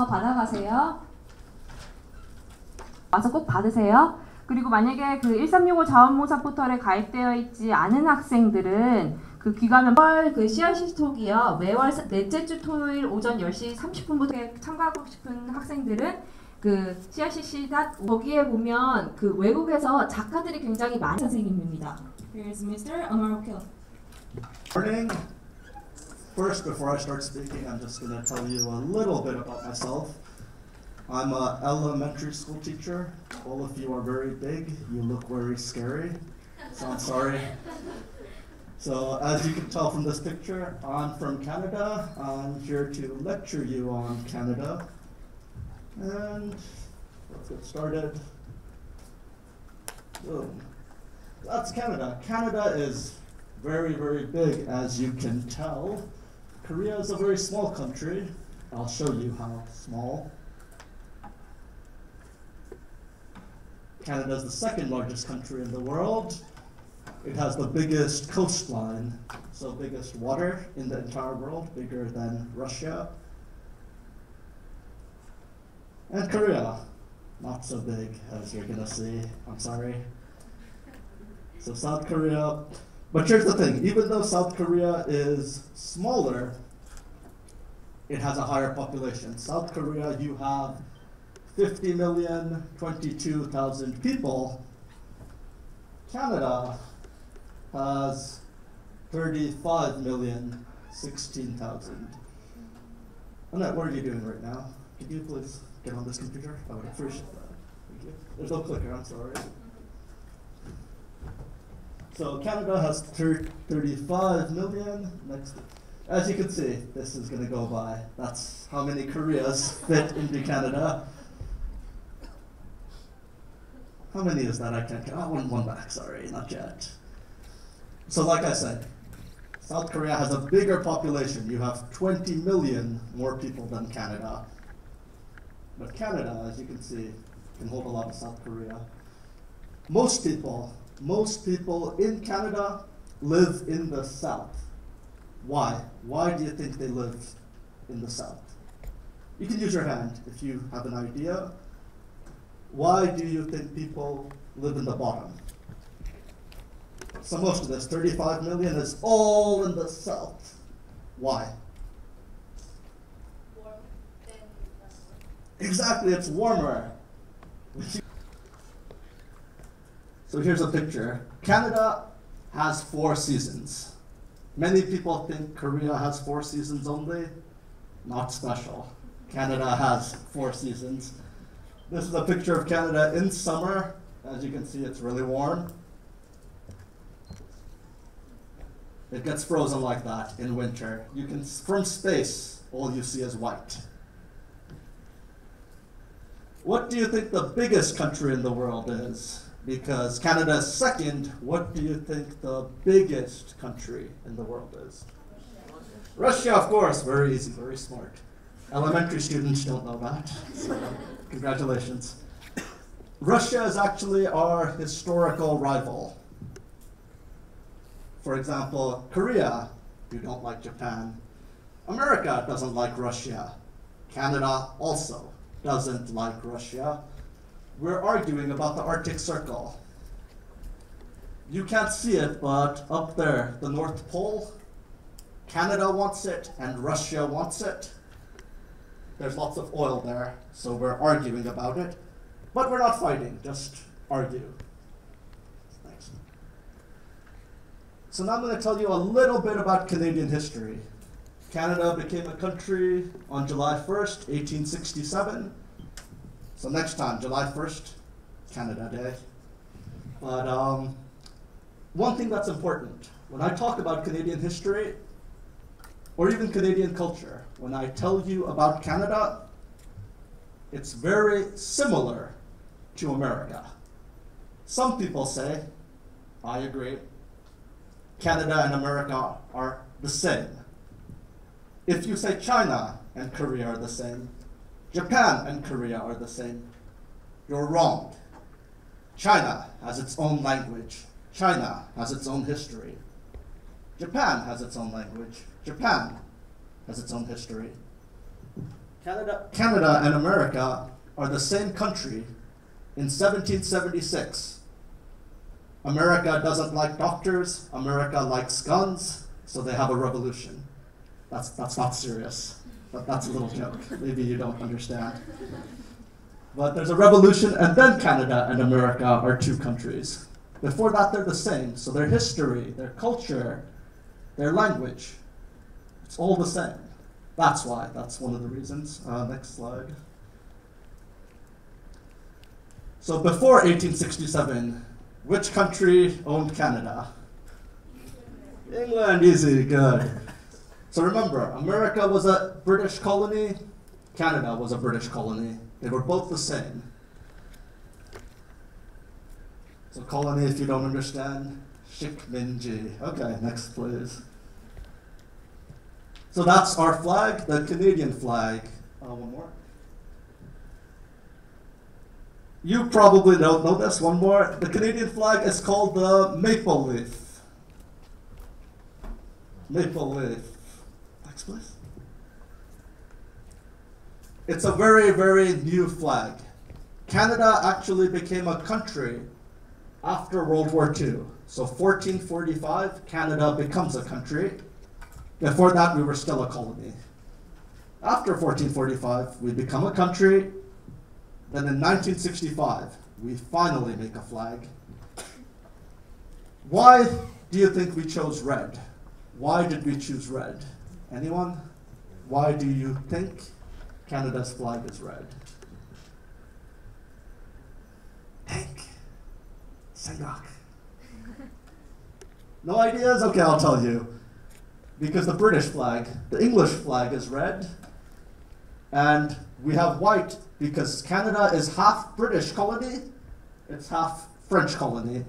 받아가세요. 와서 꼭 받으세요. 그리고 만약에 그 1365 자원봉사 포털에 가입되어 있지 않은 학생들은 그 귀가면 그 CICC 톡이요. 매월 넷째 주 토요일 오전 10시 30분부터 참가하고 싶은 학생들은 그 CICC 거기에 보면 그 외국에서 작가들이 굉장히 많은 선생님입니다. Here's Mr. Ammar. Morning. First, before I start speaking, I'm just going to tell you a little bit about myself. I'm an elementary school teacher. All of you are very big. You look very scary. So I'm sorry. So as you can tell from this picture, I'm from Canada. I'm here to lecture you on Canada. And let's get started. Boom. That's Canada. Canada is very, very big, as you can tell. Korea is a very small country. I'll show you how small. Canada is the second largest country in the world. It has the biggest coastline, so biggest water in the entire world, bigger than Russia. And Korea, not so big, as you're gonna see, I'm sorry. So South Korea, but here's the thing, even though South Korea is smaller, it has a higher population. South Korea, you have 50,022,000 people. Canada has 35,016,000. Annette, what are you doing right now? Could you please get on this computer? I would appreciate that. Thank you. There's no clicker, I'm sorry. So Canada has 35 million. Next, as you can see, this is going to go by. That's how many Koreas fit into Canada. How many is that? I can't count. Oh, one back, sorry, not yet. So like I said, South Korea has a bigger population. You have 20 million more people than Canada. But Canada, as you can see, can hold a lot of South Korea. Most people in Canada live in the South. Why? Why do you think they live in the South? You can use your hand if you have an idea. Why do you think people live in the bottom? So most of this, 35 million, is all in the South. Why? Warm than Exactly, it's warmer. So here's a picture. Canada has 4 seasons. Many people think Korea has 4 seasons only. Not special. Canada has 4 seasons. This is a picture of Canada in summer. As you can see, it's really warm. It gets frozen like that in winter. You can, from space, all you see is white. What do you think the biggest country in the world is? Because Canada is second, what do you think the biggest country in the world is? Russia, of course, very easy, very smart. Elementary students don't know that, so congratulations. Russia is actually our historical rival. For example, Korea, you don't like Japan. America doesn't like Russia. Canada also doesn't like Russia. We're arguing about the Arctic Circle. You can't see it, but up there, the North Pole, Canada wants it and Russia wants it. There's lots of oil there, so we're arguing about it. But we're not fighting, just argue. Thanks. So now I'm going to tell you a little bit about Canadian history. Canada became a country on July 1st, 1867. So next time, July 1st, Canada Day. But one thing that's important, when I talk about Canadian history, or even Canadian culture, when I tell you about Canada, it's very similar to America. Some people say, I agree. Canada and America are the same. If you say China and Korea are the same, Japan and Korea are the same, you're wrong. China has its own language. China has its own history. Japan has its own language. Japan has its own history. Canada and America are the same country in 1776. America doesn't like doctors. America likes guns, so they have a revolution. That's not serious, but that's a little joke. Maybe you don't understand. But there's a revolution, and then Canada and America are two countries. Before that, they're the same. So their history, their culture, their language, it's all the same. That's why. That's one of the reasons. Next slide. So before 1867, which country owned Canada? England, easy, good. So remember, America was a British colony, Canada was a British colony. They were both the same. So colony, if you don't understand, Shikminji. Okay, next please. So that's our flag, the Canadian flag. One more. You probably don't know this, one more. The Canadian flag is called the maple leaf. Maple leaf. Next please. It's a very, very new flag. Canada actually became a country after World War II. So 1445, Canada becomes a country. Before that, we were still a colony. After 1445, we become a country. Then in 1965, we finally make a flag. Why do you think we chose red? Why did we choose red? Anyone? Why do you think Canada's flag is red? Think. Sangak. No ideas? Okay, I'll tell you. Because the British flag, the English flag is red, and we have white because Canada is half British colony, it's half French colony.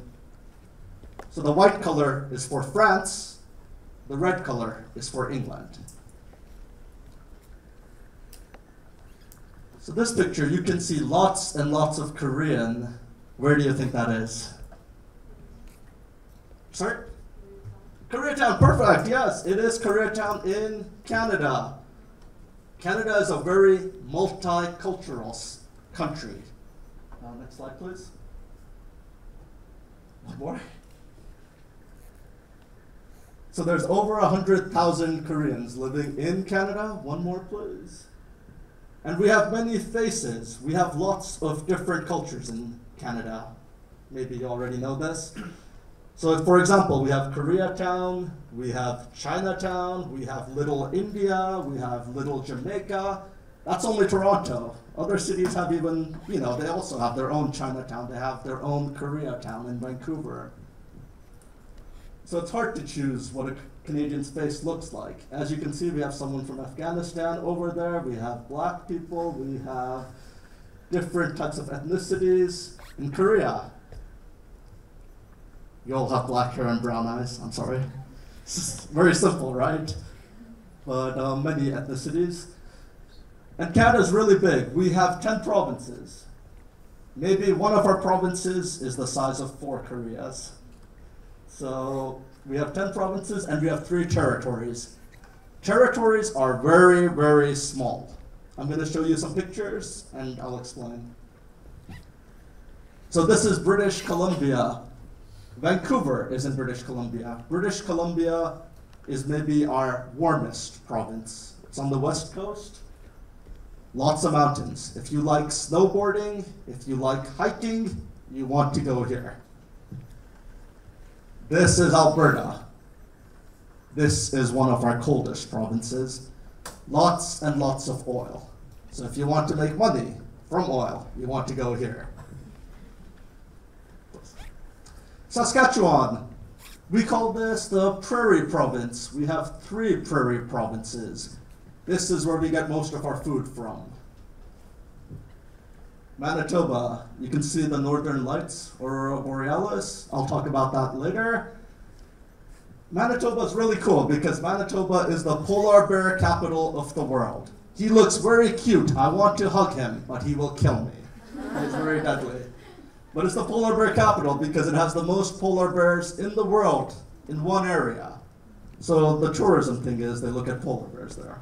So the white color is for France, the red color is for England. So this picture, you can see lots and lots of Korean. Where do you think that is? Sorry? Koreatown, perfect, yes, it is Koreatown in Canada. Canada is a very multicultural country. Next slide, please. One more. So there's over 100,000 Koreans living in Canada. One more, please. And we have many faces. We have lots of different cultures in Canada. Maybe you already know this. So for example, we have Koreatown, we have Chinatown, we have Little India, we have Little Jamaica. That's only Toronto. Other cities have even, they also have their own Chinatown. They have their own Koreatown in Vancouver. So it's hard to choose what a Canadian's face looks like. As you can see, we have someone from Afghanistan over there. We have black people. We have different types of ethnicities. In Korea, you all have black hair and brown eyes. I'm sorry. It's very simple, right? But many ethnicities. And Canada is really big. We have 10 provinces. Maybe one of our provinces is the size of 4 Koreas. So we have 10 provinces and we have 3 territories. Territories are very, very small. I'm going to show you some pictures and I'll explain. So this is British Columbia. Vancouver is in British Columbia. British Columbia is maybe our warmest province. It's on the west coast. Lots of mountains. If you like snowboarding, if you like hiking, you want to go here. This is Alberta. This is one of our coldest provinces. Lots and lots of oil. So if you want to make money from oil, you want to go here. Saskatchewan. We call this the Prairie Province. We have 3 Prairie Provinces. This is where we get most of our food from. Manitoba, you can see the Northern Lights, Aurora Borealis. I'll talk about that later. Manitoba is really cool because Manitoba is the polar bear capital of the world. He looks very cute. I want to hug him, but he will kill me. He's very deadly. But it's the polar bear capital because it has the most polar bears in the world in one area. So the tourism thing is they look at polar bears there.